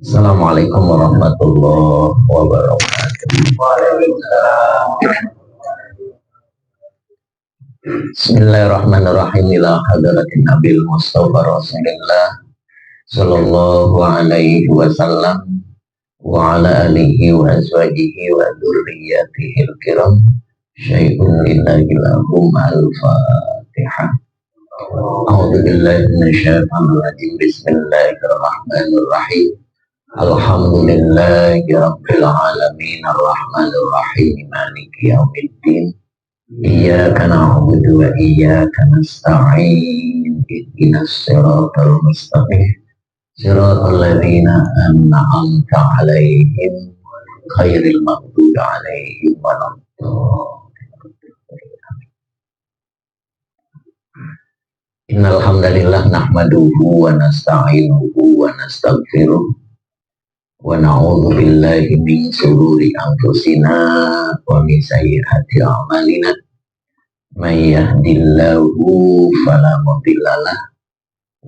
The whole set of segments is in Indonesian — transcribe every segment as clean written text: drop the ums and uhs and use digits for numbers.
Assalamualaikum warahmatullahi wabarakatuh. Bismillahirrahmanirrahim. Ila hadratin Nabil Mustafa Rasulillah sallallahu alaihi wasallam wa ala alihi wa azwajihi wa dzurriyyatihi al-kiram. Syai'un lillahi lahum al-Fatihah. A'udzu billahi minasyaitonir rajim. Bismillahirrahmanirrahim. Alhamdulillahi rabbil alamin arrahmanir rahim maliki yaumiddin. Iyyaka na'budu wa iyyaka nasta'in. Ihdinas siratal mustaqim. Siratal ladzina an'amta 'alaihim ghairil maghdubi 'alaihim waladdallin. Innal hamdalillah nahmaduhu wa nasta'inuhu wa nastaghfiruh wa na'udzu billahi min shururi anfusina wa min sayyiati a'malina. May yahdihillahu fala mudhillalah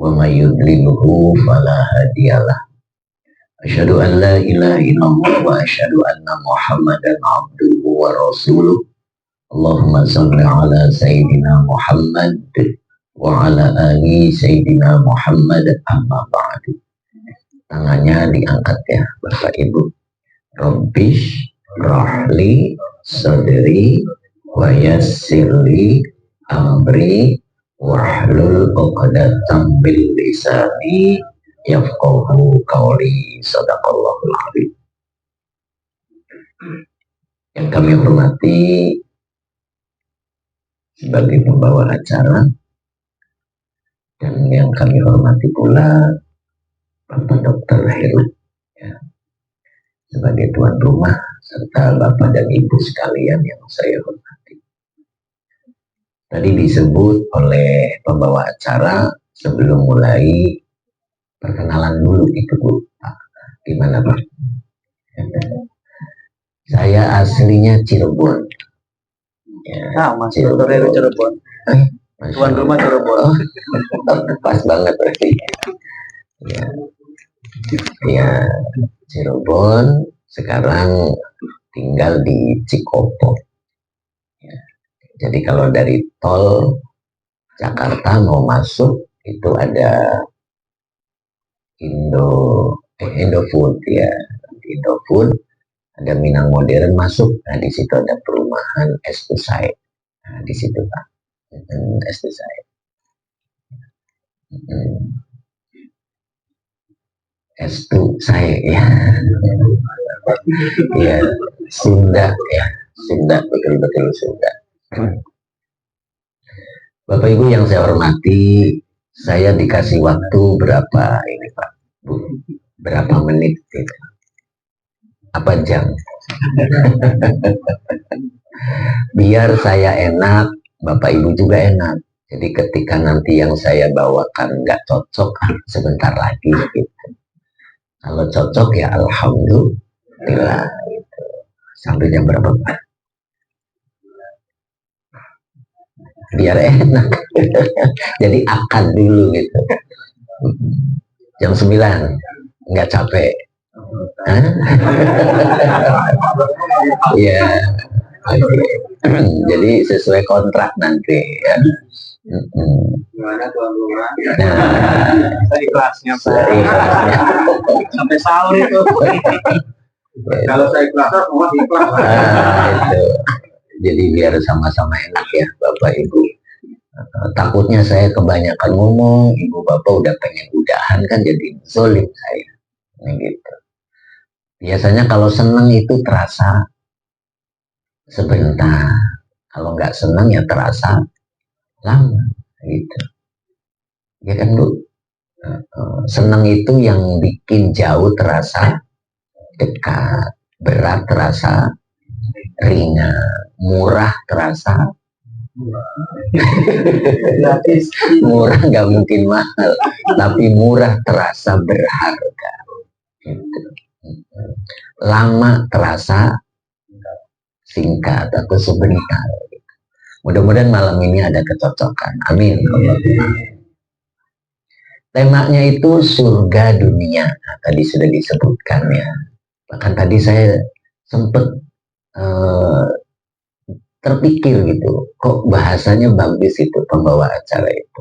wa may yudlilhu fala hadiyalah. Asyhadu an la ilaha illallah wa asyhadu anna Muhammadan abduhu wa rasuluh. Allahumma shalli ala sayyidina Muhammad wa ala ali sayyidina Muhammad, amma ba'du. Tangannya diangkat ya Bapak Ibu. Rabbish rahli sadri wa yassirli amri wahlul 'uqdatam min lisani yafqahu qawli. Shadaqallahul azim. Yang kami hormati sebagai pembawa acara, dan yang kami hormati pula Bapak Dr. Heru ya, sebagai tuan rumah, serta Bapak dan Ibu sekalian yang saya hormati. Tadi disebut oleh pembawa acara sebelum mulai, perkenalan dulu itu Bu. Pak, gimana Pak? Saya aslinya Cirebon. Ya, Mas Dr. Heru Cirebon. Tuan rumah Cirebon. Pas banget berarti. Ya. Ya, Cirebon, sekarang tinggal di Cikopo ya. Jadi kalau dari tol Jakarta mau masuk itu ada Indofood ya, Indofood, ada Minang Modern masuk. Nah di situ ada perumahan Estusai. Nah di situ Pak, Estusai. Estu saya ya, ya Sunda ya, Sunda, betul-betul Sunda. Bapak Ibu yang saya hormati, saya dikasih waktu berapa ini Pak Bu, berapa menit gitu? Apa jam? Biar saya enak, Bapak Ibu juga enak. Jadi ketika nanti yang saya bawakan nggak cocok, sebentar lagi gitu. Kalau cocok ya alhamdulillah gitu. Sampai jam berapa Pak? Biar enak. Jadi akad dulu gitu. Jam 9 nggak capek. Ya. Jadi sesuai kontrak nanti ya. Gimana tuan rumah? Nah, Ikhlasnya Pak. Ikhlasnya. Sampai sahur itu. Kalau saya ikhlasnya semua ikhlas. Itu. Jadi biar sama-sama enak ya Bapak Ibu. Takutnya saya kebanyakan ngomong, Ibu Bapak udah pengen udahan kan, jadi zolim saya. Gitu. Biasanya kalau seneng itu terasa sebentar. Kalau nggak senang ya terasa lama gitu. Ya kan Bu? Senang itu yang bikin jauh terasa dekat, berat terasa ringan, murah terasa gratis. Murah nggak mungkin mahal, tapi murah terasa berharga gitu. Lama terasa singkat atau sebentar. Mudah-mudahan malam ini ada kecocokan. Amin. Temanya itu surga dunia. Nah, tadi sudah disebutkan ya. Bahkan tadi saya sempat eh, terpikir gitu, kok bahasanya bagus itu pembawa acara itu.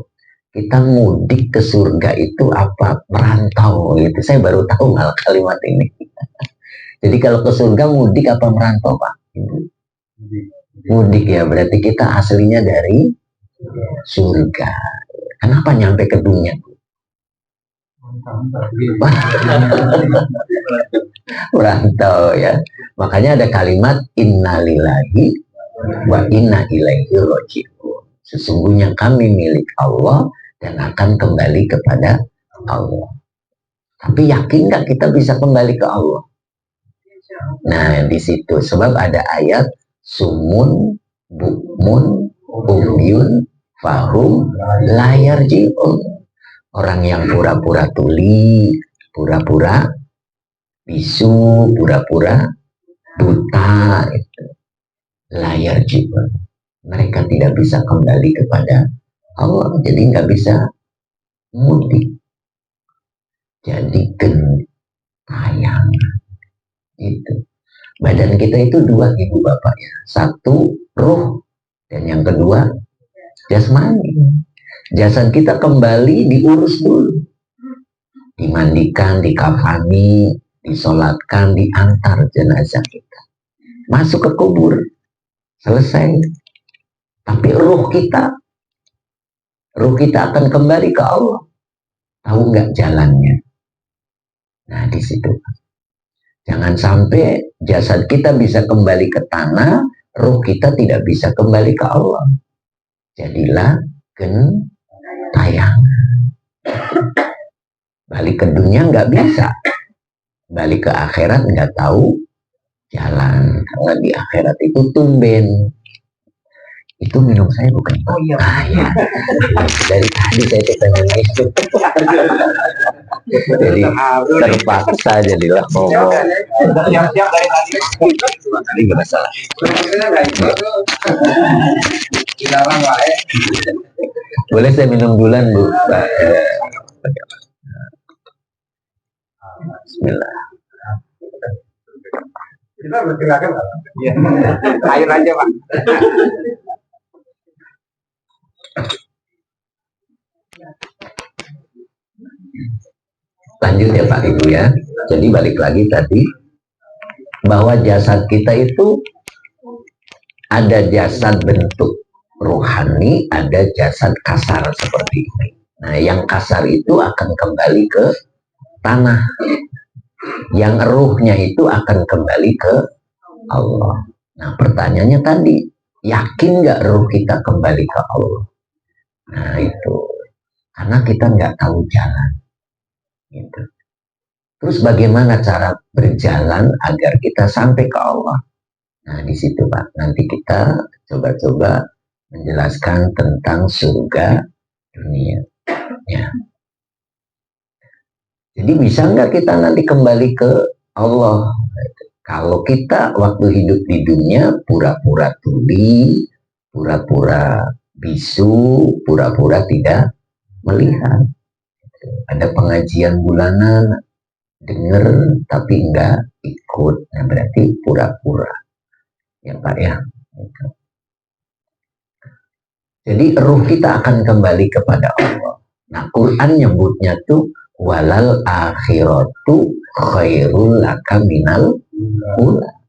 Kita mudik ke surga itu apa merantau gitu. Saya baru tahu hal kalimat ini. Jadi kalau ke surga mudik apa merantau, Pak? Mudik ya, berarti kita aslinya dari surga. Kenapa nyampe ke dunia? Merantau ya. Makanya ada kalimat innalillahi wa inna ilaihi raji'un. Sesungguhnya kami milik Allah dan akan kembali kepada Allah. Tapi yakin nggak kita bisa kembali ke Allah? Nah, di situ sebab ada ayat sumun bukmun umyun fahum layar ji'un. Orang yang pura-pura tuli, pura-pura bisu, pura-pura buta, itu layar ji'un. Mereka tidak bisa kembali kepada Allah, jadi nggak bisa mudik. Jadi gentayang itu. Badan kita itu dua, ibu bapak ya. Satu ruh dan yang kedua jasmani. Jasad kita kembali diurus dulu, dimandikan, dikafani, disolatkan, diantar jenazah kita masuk ke kubur, selesai. Tapi ruh kita akan kembali ke Allah. Tahu nggak jalannya? Nah, di situ. Jangan sampai jasad kita bisa kembali ke tanah, ruh kita tidak bisa kembali ke Allah. Jadilah gentayang. Balik ke dunia nggak bisa. Balik ke akhirat nggak tahu jalan. Karena di akhirat itu tumben. Itu minum saya bukan? Oh iya. Ah, ya. Dari tadi saya pengen itu. Jadi terpaksa jadilah ngomong. Siap-siap dari tadi. Ini nggak masalah. Boleh saya minum duluan, Bu? Bismillah. Kita bersilakan, Pak. Air aja, Pak. Lanjut ya Pak Ibu ya. Jadi balik lagi tadi bahwa jasad kita itu ada jasad bentuk rohani, ada jasad kasar seperti ini. Nah, yang kasar itu akan kembali ke tanah. Yang ruhnya itu akan kembali ke Allah. Nah, pertanyaannya tadi, yakin nggak ruh kita kembali ke Allah? Nah, itu. Karena kita nggak tahu jalan. Gitu. Terus bagaimana cara berjalan agar kita sampai ke Allah? Nah, di situ Pak, nanti kita coba-coba menjelaskan tentang surga dunia. Ya. Jadi bisa nggak kita nanti kembali ke Allah? Kalau kita waktu hidup di dunia pura-pura tuli, pura-pura bisu, pura-pura tidak melihat. Ada pengajian bulanan, dengar tapi enggak ikut. Nah, berarti pura-pura. Ya Pak ya. Jadi ruh kita akan kembali kepada Allah. Nah, Quran nyebutnya tuh walal akhiratu khairul laka minal ula.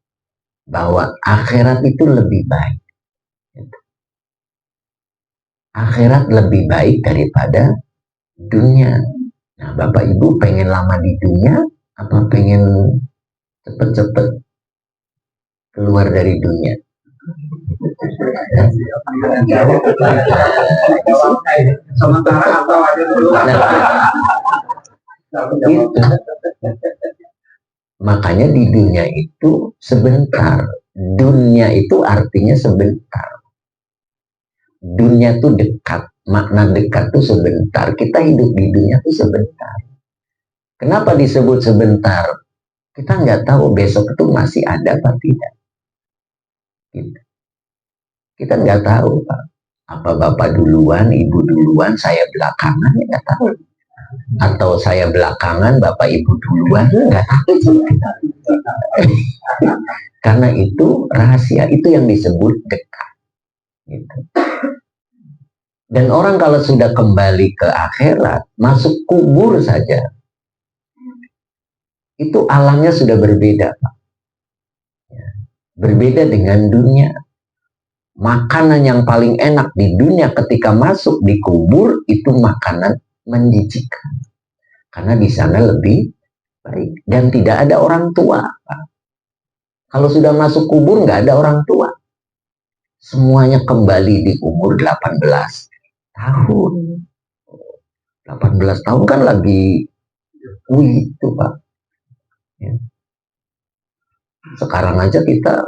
Bahwa akhirat itu lebih baik. Akhirat lebih baik daripada dunia. Nah, Bapak Ibu pengen lama di dunia apa pengen cepet-cepet keluar dari dunia? Gitu. Makanya di dunia itu sebentar. Dunia itu artinya sebentar. Dunia itu dekat. Makna dekat itu sebentar. Kita hidup di dunia itu sebentar. Kenapa disebut sebentar? Kita nggak tahu besok itu masih ada apa tidak. Gitu. Kita nggak tahu Pak. Apa Bapak duluan, Ibu duluan, saya belakangan, nggak tahu. atau saya belakangan, Bapak Ibu duluan, nggak takut. Karena itu rahasia, itu yang disebut dekat. Gitu. Dan orang kalau sudah kembali ke akhirat, masuk kubur saja, itu alamnya sudah berbeda, Pak. Berbeda dengan dunia. Makanan yang paling enak di dunia ketika masuk di kubur itu makanan menjijikkan. Karena di sana lebih baik. Dan tidak ada orang tua, Pak. Kalau sudah masuk kubur nggak ada orang tua. Semuanya kembali di umur 18 tahun. 18 tahun kan lagi itu, Pak. Ya. Sekarang aja kita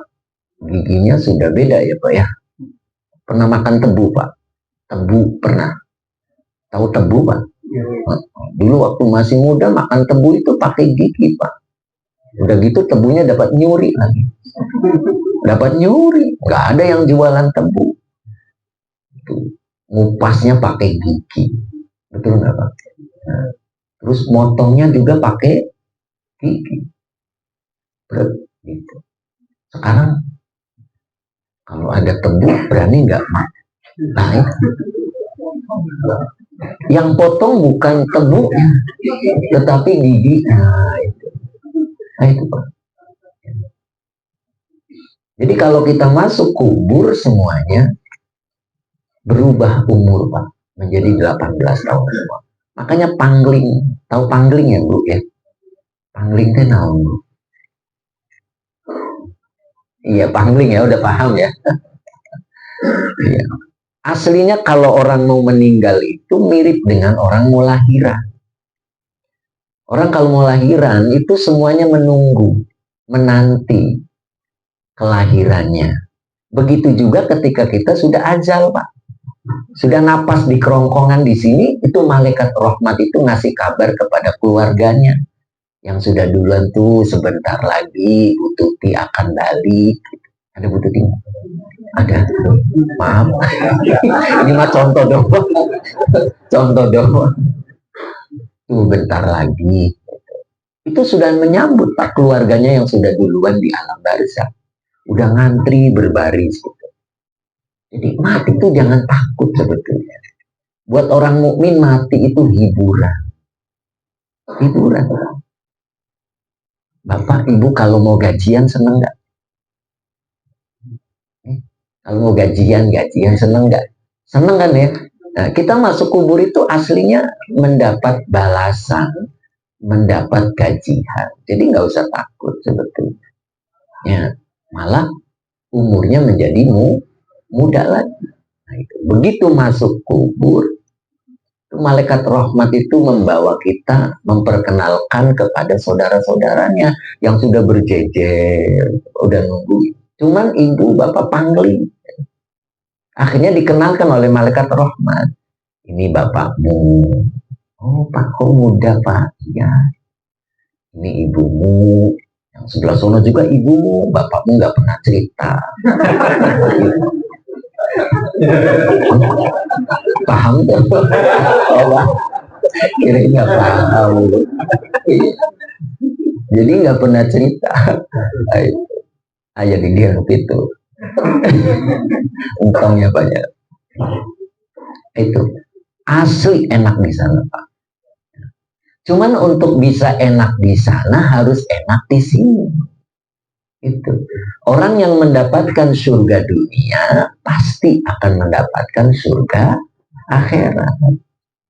giginya sudah beda ya, Pak ya. Pernah makan tebu, Pak? Tebu pernah. Tahu tebu, Pak? Dulu waktu masih muda makan tebu itu pakai gigi, Pak. Udah gitu tebunya dapat nyuri lagi. Dapat nyuri. Nggak ada yang jualan tebu. Ngupasnya pakai gigi. Betul nggak, Pak? Nah, terus motongnya juga pakai gigi. Gitu. Sekarang kalau ada tebu berani nggak, Mak? Nah, yang potong bukan tebu, tetapi gigi. Nah itu Pak. Jadi kalau kita masuk kubur semuanya berubah umur, Pak, menjadi 18 tahun semua. Makanya pangling, tahu pangling ya, Bu ya? Pangling itu naon, Bu? Iya, pangling ya, udah paham ya. Iya. Aslinya kalau orang mau meninggal itu mirip dengan orang mau lahiran. Orang kalau mau lahiran itu semuanya menunggu, menanti kelahirannya. Begitu juga ketika kita sudah ajal, Pak. Sudah napas di kerongkongan di sini, itu malaikat rahmat itu ngasih kabar kepada keluarganya. Yang sudah duluan tuh sebentar lagi Bu Tuti akan balik. Ada Bu Tuti? Ada. Maaf. Ini mah contoh dong. Contoh dong. Tuh bentar lagi. Itu sudah menyambut Pak keluarganya yang sudah duluan di alam barzakh. Udah ngantri berbaris. Jadi mati itu jangan takut sebetulnya. Buat orang mukmin mati itu hiburan. Hiburan. Bapak, Ibu kalau mau gajian seneng nggak? Kalau mau gajian seneng nggak? Seneng kan ya? Nah, kita masuk kubur itu aslinya mendapat balasan, mendapat gajian. Jadi nggak usah takut sebetulnya. Ya, malah umurnya menjadi muda lagi. Nah, itu. Begitu masuk kubur, malaikat rahmat itu membawa kita memperkenalkan kepada saudara-saudaranya yang sudah berjejer, udah nunggu. Cuman ibu bapak pangling. Akhirnya dikenalkan oleh malaikat rahmat. Ini bapakmu. Oh, Pak, kok muda, Pak? Ya. Ini ibumu. Yang sebelah sana juga ibumu. Bapakmu nggak pernah cerita. Paham tuh? Kira-kira nggak paham. Jadi nggak pernah cerita. Ayah dia itu. Untungnya banyak. Itu asli enak di sana, Pak. Cuman untuk bisa enak di sana harus enak di sini. Itu orang yang mendapatkan surga dunia pasti akan mendapatkan surga akhirat.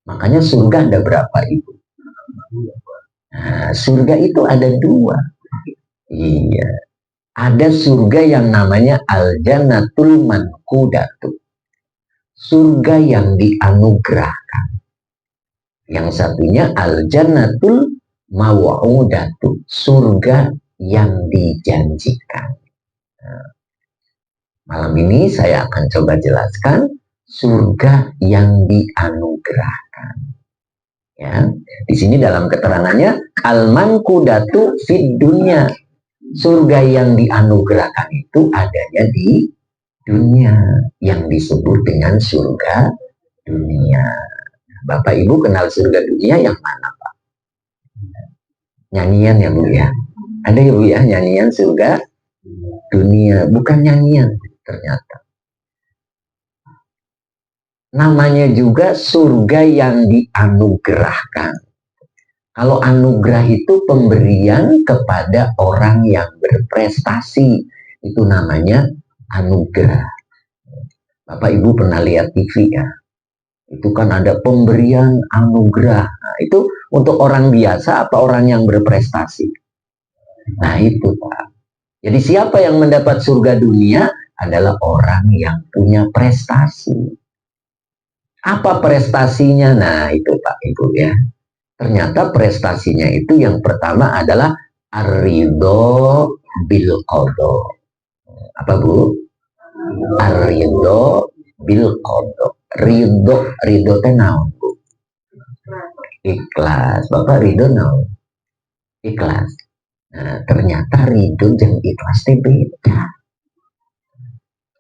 Makanya surga ada berapa, Ibu? Nah, surga itu ada dua. Iya. Ada surga yang namanya al-jannatul manqudatu. Surga yang dianugerahkan. Yang satunya al-jannatul maw'udatu. Surga yang dijanjikan. Nah, malam ini saya akan coba jelaskan surga yang dianugerahkan. Ya, di sini dalam keterangannya al-manqudatu fid dunya. Surga yang dianugerahkan itu adanya di dunia yang disebut dengan surga dunia. Bapak Ibu kenal surga dunia yang mana Pak? Nyanyian ya Bu ya. Ada ya Bu ya nyanyian surga dunia, bukan nyanyian ternyata. Namanya juga surga yang dianugerahkan. Kalau anugerah itu pemberian kepada orang yang berprestasi, itu namanya anugerah. Bapak Ibu pernah lihat TV ya? Itu kan ada pemberian anugerah. Nah, itu untuk orang biasa apa orang yang berprestasi? Nah itu Pak. Jadi siapa yang mendapat surga dunia adalah orang yang punya prestasi. Apa prestasinya? Nah itu Pak Ibu ya. Ternyata prestasinya itu yang pertama adalah ar-ridho bil qadha. Apa Bu? Ar-ridho bil qadha. Ridho teh naon Bu? Ikhlas. Bapak ridho naon? Ikhlas. Nah, ternyata ridho jeung ikhlas teh beda.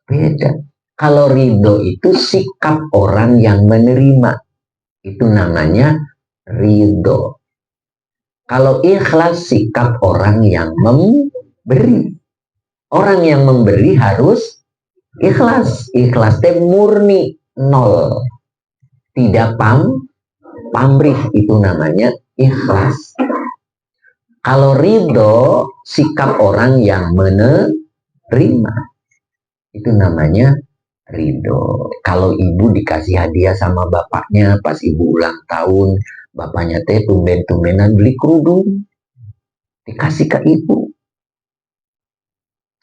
Beda. Kalau ridho itu sikap orang yang menerima. Itu namanya ridho. Kalau ikhlas sikap orang yang memberi. Orang yang memberi harus ikhlas. Ikhlas teh murni, nol. Tidak pamrih, itu namanya ikhlas. Kalau ridho sikap orang yang menerima. Itu namanya ridho. Kalau ibu dikasih hadiah sama bapaknya pas ibu ulang tahun, bapaknya teh tumben-tumbenan beli kerudung, dikasih ke ibu.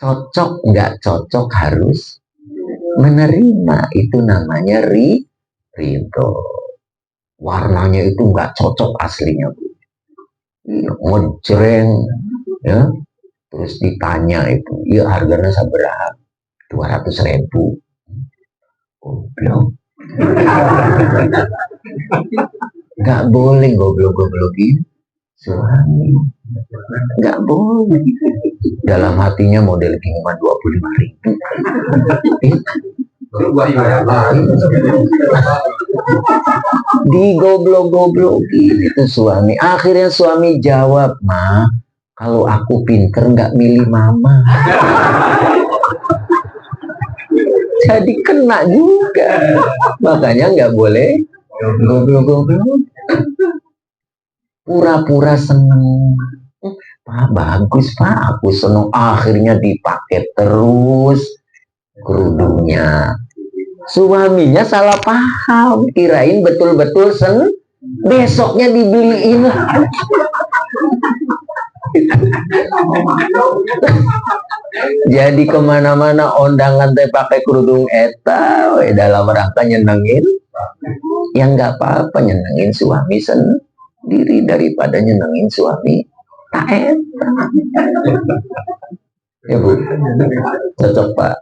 Cocok nggak cocok harus menerima. Itu namanya ridho. Warnanya itu nggak cocok aslinya Bu. Ngejreng ya. Terus ditanya itu, ya harganya sabaraha? 200.000. Goblok. Nggak boleh goblok-goblokin suami. Nggak boleh. Dalam hatinya model cuma 25.000. Digoblok-goblokin itu suami. Akhirnya suami jawab, "Ma, kalau aku pinter nggak milih mama." Jadi kena juga. Makanya nggak boleh goblok-goblok. Pura-pura seneng. Pak, bagus Pak, aku seneng. Akhirnya dipakai terus kerudungnya. Suaminya salah paham, kirain betul-betul besoknya dibeliin. Jadi kemana-mana undangan teh pakai kerudung eta, dalam rangka nyenengin. Ya nggak apa-apa, nyenengin suami sendiri daripada nyenengin suami tak eta. Ya Bu, cocok Pak.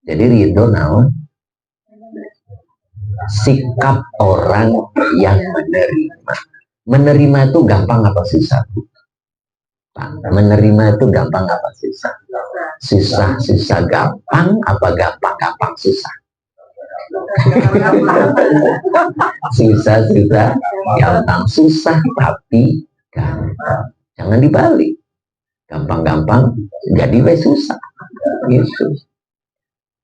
Jadi ridho naon? Sikap orang yang menerima. Menerima itu gampang apa susah? Menerima itu gampang apa susah? Susah gampang apa gampang susah? Susah gampang susah tapi gampang. Jangan dibalik. Gampang jadi susah. Yesus.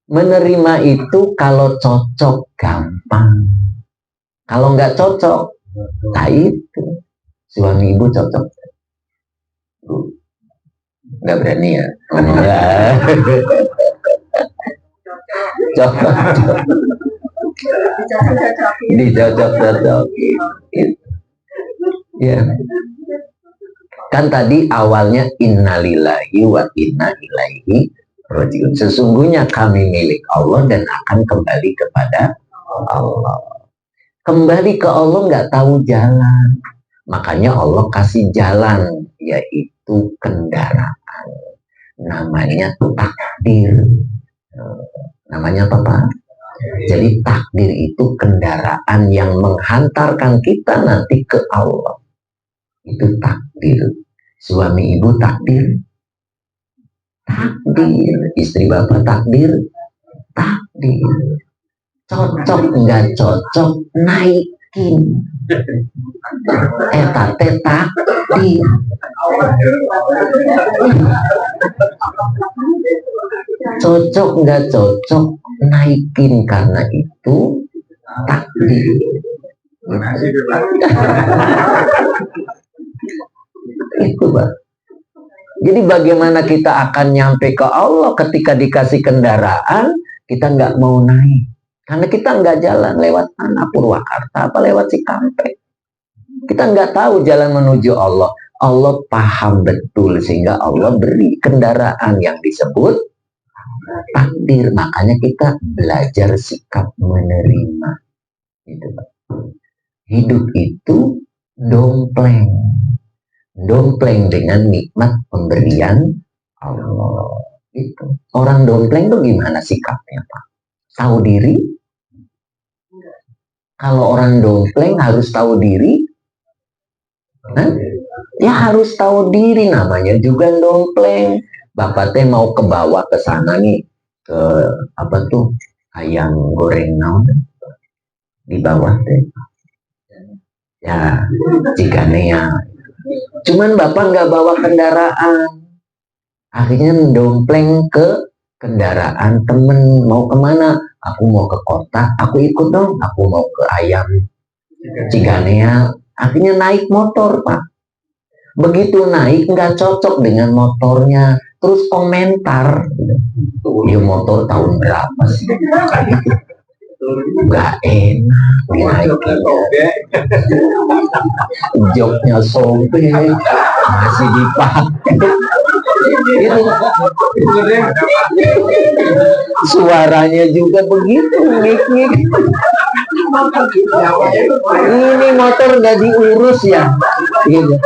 Menerima itu kalau cocok gampang. Kalau nggak cocok, nah itu suami ibu cocok. Nggak berani ya? Cocok. Dicocok-cocokin. Ya. Kan tadi awalnya innalillahi wa inna ilaihi rajiun. Sesungguhnya kami milik Allah dan akan kembali kepada Allah. Kembali ke Allah nggak tahu jalan. Makanya Allah kasih jalan, yaitu kendaraan. Namanya takdir. Namanya apa Pak? Jadi takdir itu kendaraan yang menghantarkan kita nanti ke Allah. Itu takdir. Suami ibu takdir. Takdir. Istri bapak takdir. Takdir. cocok nggak cocok naikin eta teta di cocok nggak cocok naikin karena itu takdir. Itu Pak. Jadi bagaimana kita akan nyampe ke Allah ketika dikasih kendaraan kita nggak mau naik karena kita nggak jalan lewat mana Purwakarta apa lewat Cikampek, kita nggak tahu jalan menuju Allah. Allah paham betul sehingga Allah beri kendaraan yang disebut takdir. Makanya kita belajar sikap menerima. Gitu, Pak. Hidup itu dompleng dengan nikmat pemberian Allah. Itu orang dompleng tuh gimana sikapnya Pak? Tahu diri? Kalau orang dompleng harus tahu diri, ya harus tahu diri, namanya juga dompleng. Bapak teh mau ke bawah ke sana nih, ke apa tuh ayam goreng naon di bawah teh, ya Ciganea. Cuman bapak nggak bawa kendaraan, akhirnya dompleng ke kendaraan temen. Mau kemana? Aku mau ke kota, aku ikut dong. Aku mau ke ayam Ciganea. Akhirnya naik motor Pak. Begitu naik nggak cocok dengan motornya, terus komentar, ya motor tahun berapa sih? Nggak enak dinaikinnya, joknya sobek, masih dipakai. Itu suaranya juga begitu, ngik-ngik. Ini motor nggak diurus ya, gitu.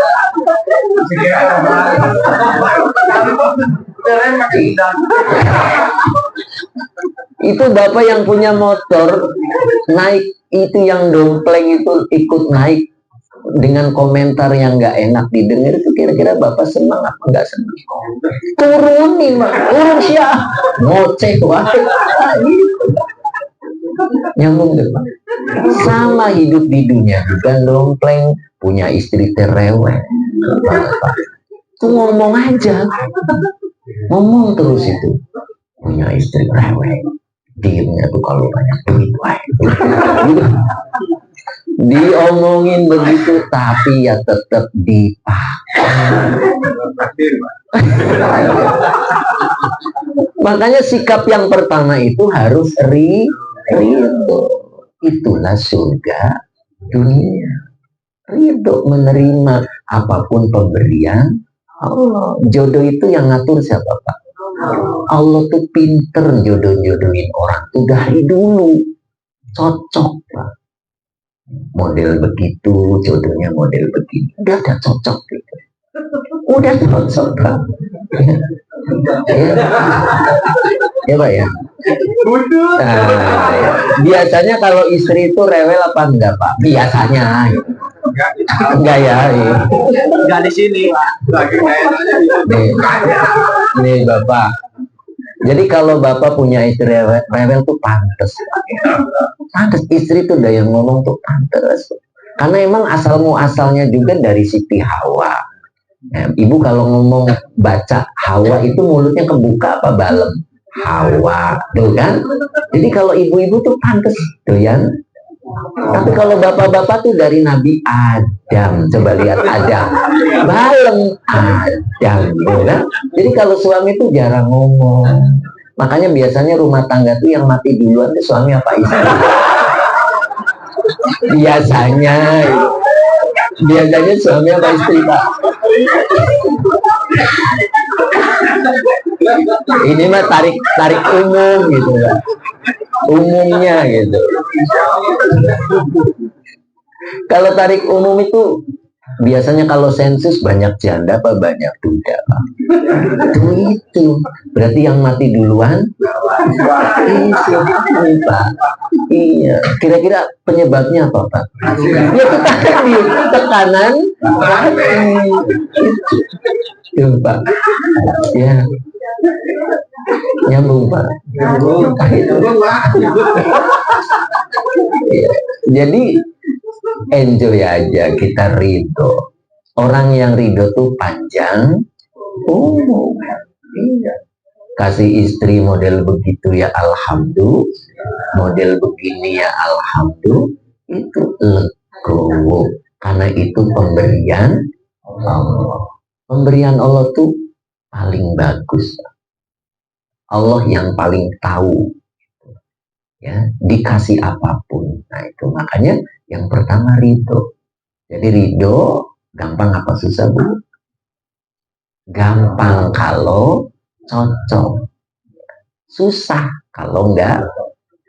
Itu bapak yang punya motor naik, itu yang dompleng itu ikut naik dengan komentar yang nggak enak didengar. Itu kira-kira bapak senang apa nggak senang? Turunin Pak, turun siapa? Ngoceh wah. Nyambung deh Pak. Sama hidup di dunia bukan dompleng, punya istri terewel. Tuh ngomong aja, ngomong terus itu punya istri rewel, diemnya tuh kalau banyak duit diomongin begitu tapi ya tetap dipakai. Makanya sikap yang pertama itu harus ridho. Itulah surga dunia, ridho menerima apapun pemberian Allah. Jodoh itu yang ngatur siapa Pak? Allah tuh pinter jodoh-jodohin orang tuh dari dulu. Cocok Pak. Model begitu, jodohnya model begini. Udah cocok gitu. Udah cocok Pak. Ya Pak ya. Nah, ya. Biasanya kalau istri itu rewel apa enggak Pak? Biasanya. Enggak ya. Enggak di sini Pak. Nih Bapak. Jadi kalau Bapak punya istri rewel tuh pantes. Pantes, istri tuh udah yang ngomong tuh pantes. Karena emang asalnya juga dari Siti Hawa. Nah, Ibu kalau ngomong baca Hawa itu mulutnya kebuka apa balem? Hawa, tuh kan? Jadi kalau ibu-ibu tuh pantes doyan. Tapi kalau bapak-bapak tuh dari Nabi Adam, coba lihat Adam, balem Adam, tuh kan? Jadi kalau suami tuh jarang ngomong. Makanya biasanya rumah tangga tuh yang mati duluan tuh suami apa istri? Biasanya suami apa istri Pak? Ini mah tarik umum gitu Pak. Umumnya gitu. Kalau tarik umum itu biasanya kalau sensus banyak janda apa banyak duda Pak? Itu berarti yang mati duluan ini Pak. Iya, kira-kira penyebabnya apa Pak? Ya kita kan di tekanan hati itu Pak. Ya, Nyambung Pak. Jadi enjoy aja, kita ridho. Orang yang ridho tuh panjang. Oh, iya. Kasih istri model begitu ya alhamdulillah, model begini ya alhamdulillah, itu legowo. Karena itu pemberian Allah. Pemberian Allah tuh paling bagus. Allah yang paling tahu, ya, dikasih apapun. Nah itu makanya yang pertama ridho. Jadi ridho gampang apa susah Bu? Gampang kalau cocok, susah kalau enggak.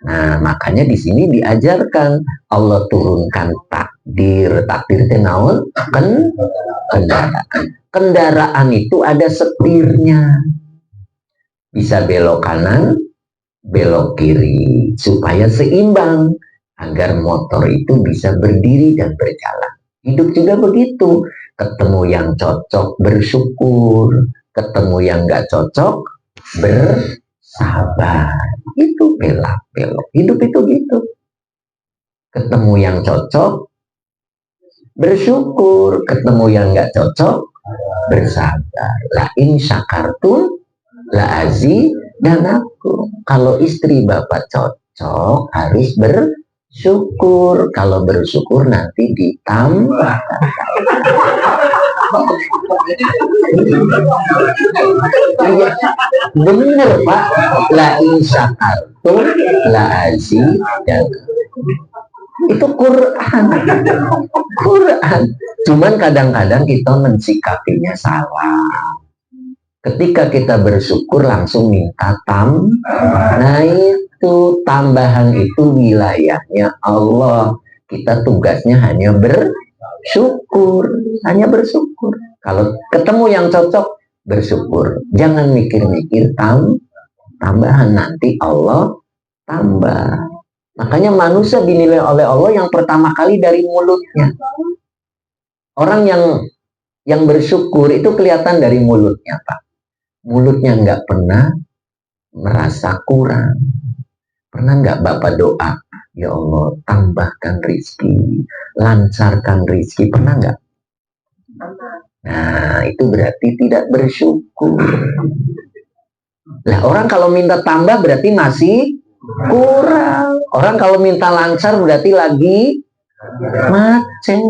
Nah makanya di sini diajarkan Allah turunkan takdir. Takdir itu naon? Kendaraan. Kendaraan itu ada setirnya, bisa belok kanan, belok kiri, supaya seimbang agar motor itu bisa berdiri dan berjalan. Hidup juga begitu. Ketemu yang cocok bersyukur, ketemu yang nggak cocok bersabar. Itu belak-belok. Hidup itu gitu. Ketemu yang cocok bersyukur, ketemu yang nggak cocok bersabar. La in syakartum la azi dan aku. Kalau istri bapak cocok harus bersyukur. Kalau bersyukur nanti ditambah. Iya, bener Pak. La in syakartum la azi dan itu Quran. Quran. Cuman kadang-kadang kita mensikapinya salah. Ketika kita bersyukur langsung minta nah itu tambahan itu wilayahnya Allah. Kita tugasnya hanya bersyukur, hanya bersyukur. Kalau ketemu yang cocok bersyukur. Jangan mikir-mikir tambahan, nanti Allah tambah. Makanya manusia dinilai oleh Allah yang pertama kali dari mulutnya. Orang yang bersyukur itu kelihatan dari mulutnya Pak. Mulutnya nggak pernah merasa kurang. Pernah nggak Bapak doa, ya Allah tambahkan rizki, lancarkan rizki, pernah nggak? Nah itu berarti tidak bersyukur. Lah orang kalau minta tambah berarti masih kurang. Orang kalau minta lancar berarti lagi macet.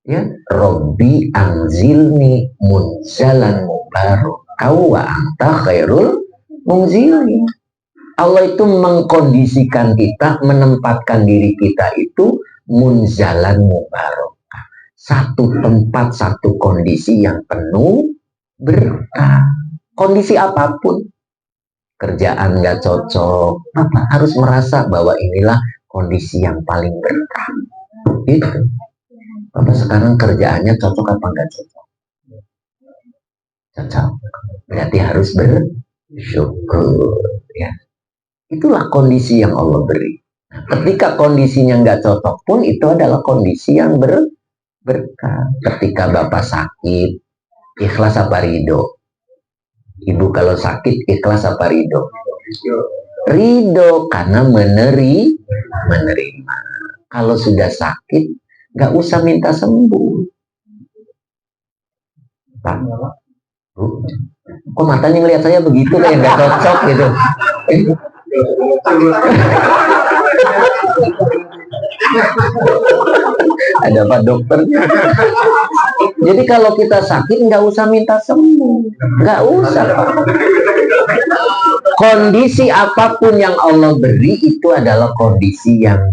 Ya, Robbi anzilni munzalan mubarak kau wa anta khairul munzilin. Allah itu mengkondisikan kita, menempatkan diri kita itu munzalan mubarak. Satu tempat, satu kondisi yang penuh berkah. Kondisi apapun. Kerjaan nggak cocok, Bapak harus merasa bahwa inilah kondisi yang paling berkah. Itu. Bapak sekarang kerjaannya cocok apa enggak cocok? Cocok. Berarti harus bersyukur. Ya. Itulah kondisi yang Allah beri. Nah, ketika kondisinya nggak cocok pun itu adalah kondisi yang berkah. Ketika Bapak sakit, ikhlas apa ridho? Ibu kalau sakit, ikhlas apa ridho? Ridho karena menerima. Kalau sudah sakit, nggak usah minta sembuh. Pak, Bu, kok matanya ngelihat saya begitu kayak nggak cocok gitu. Ada Pak dokternya. Jadi kalau kita sakit nggak usah minta sembuh, nggak usah Pak. Kondisi apapun yang Allah beri itu adalah kondisi yang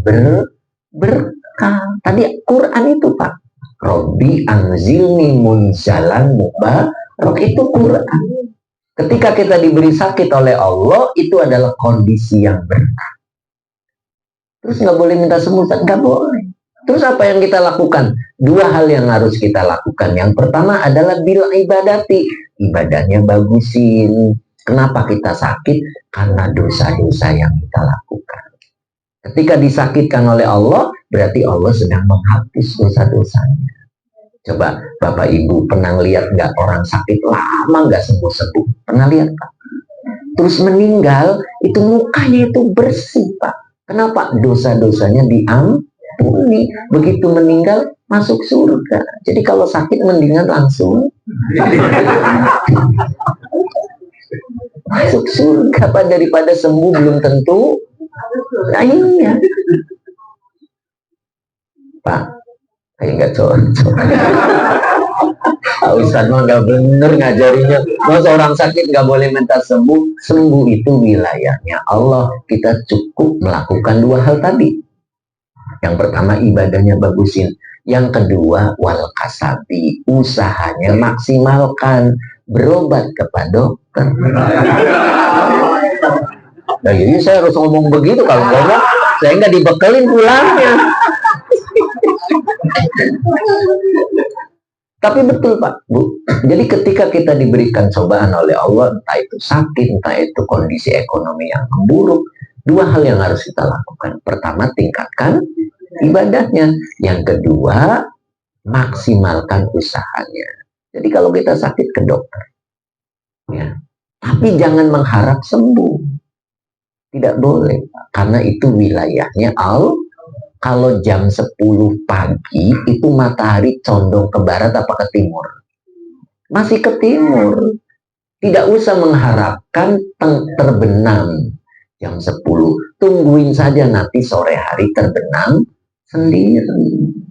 berkah. Tadi Quran itu Pak. Robbi anzilni munzalan mubarak, itu Quran. Ketika kita diberi sakit oleh Allah, itu adalah kondisi yang berkah. Terus nggak boleh minta sembuh, nggak boleh. Terus apa yang kita lakukan? Dua hal yang harus kita lakukan. Yang pertama adalah bil ibadati. Ibadahnya bagusin. Kenapa kita sakit? Karena dosa-dosa yang kita lakukan. Ketika disakitkan oleh Allah, berarti Allah sedang menghapus dosa-dosanya. Coba Bapak Ibu pernah lihat nggak orang sakit lama nggak sembuh-sembuh? Pernah lihat Pak? Terus meninggal, itu mukanya itu bersih Pak. Kenapa? Dosa-dosanya diampuni. Begitu meninggal, masuk surga. Jadi kalau sakit mendingan langsung masuk surga Pak, daripada sembuh belum tentu. Nah iya Pak, kayak nggak cocok. Ustadz mah nggak bener ngajarinya. Masa orang sakit nggak boleh minta sembuh? Sembuh itu wilayahnya Allah. Kita cukup melakukan dua hal tadi. Yang pertama ibadahnya bagusin. Yang kedua wal kasabi, usahanya maksimalkan. Berobat kepada dokter. Nah, jadi saya harus ngomong begitu, kalau ngomong saya nggak dibekelin pulangnya. Tapi betul Pak, Bu. Jadi ketika kita diberikan cobaan oleh Allah, entah itu sakit, entah itu kondisi ekonomi yang memburuk, dua hal yang harus kita lakukan. Pertama, tingkatkan ibadahnya. Yang kedua, maksimalkan usahanya. Jadi kalau kita sakit ke dokter, ya, tapi jangan mengharap sembuh. Tidak boleh, Pak. Karena itu wilayahnya Allah. Kalau jam 10 pagi itu matahari condong ke barat apa ke timur? Masih ke timur. Tidak usah mengharapkan terbenam jam 10. Tungguin saja nanti sore hari terbenam sendiri.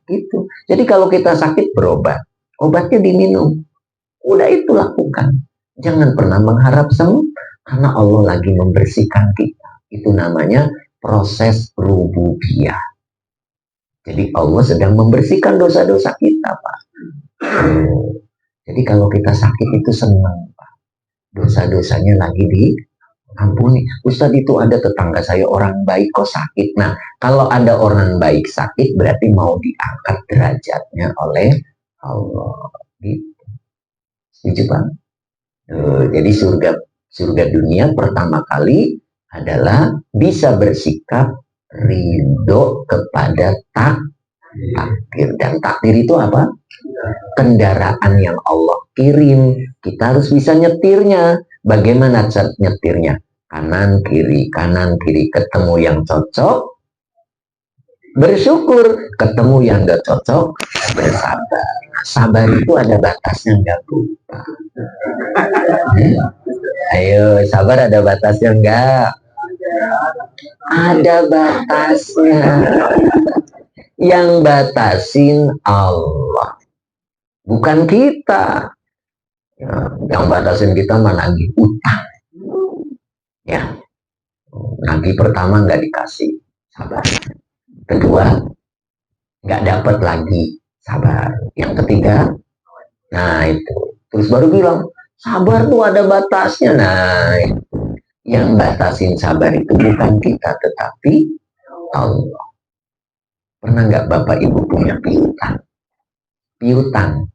Gitu. Jadi kalau kita sakit berobat, obatnya diminum. Udah itu lakukan. Jangan pernah mengharap sembuh karena Allah lagi membersihkan kita. Itu namanya proses rububiyah. Jadi Allah sedang membersihkan dosa-dosa kita, Pak. Jadi kalau kita sakit itu senang, Pak. Dosa-dosanya lagi diampuni. Ustadz, itu ada tetangga saya orang baik kok sakit. Nah, kalau ada orang baik sakit berarti mau diangkat derajatnya oleh Allah. Gitu. Setuju, Pak? Jadi surga dunia pertama kali adalah bisa bersikap ridho kepada takdir. Dan takdir itu apa? Kendaraan yang Allah kirim. Kita harus bisa nyetirnya. Bagaimana cara nyetirnya? Kanan kiri ketemu yang cocok, bersyukur. Ketemu yang gak cocok, bersabar. Sabar itu ada batasnya enggak, Bu? Ayo, sabar ada batasnya enggak? Ada batasnya. Yang batasin Allah, bukan kita. Ya, yang batasin kita mah nagih utang. Ya, nagih pertama nggak dikasih, sabar. Kedua, nggak dapat lagi, sabar. Yang ketiga, nah itu. Terus baru bilang, sabar tuh ada batasnya. Nah, yang batasin sabar itu bukan kita, tetapi Allah. Pernah nggak Bapak Ibu punya piutang? Piutang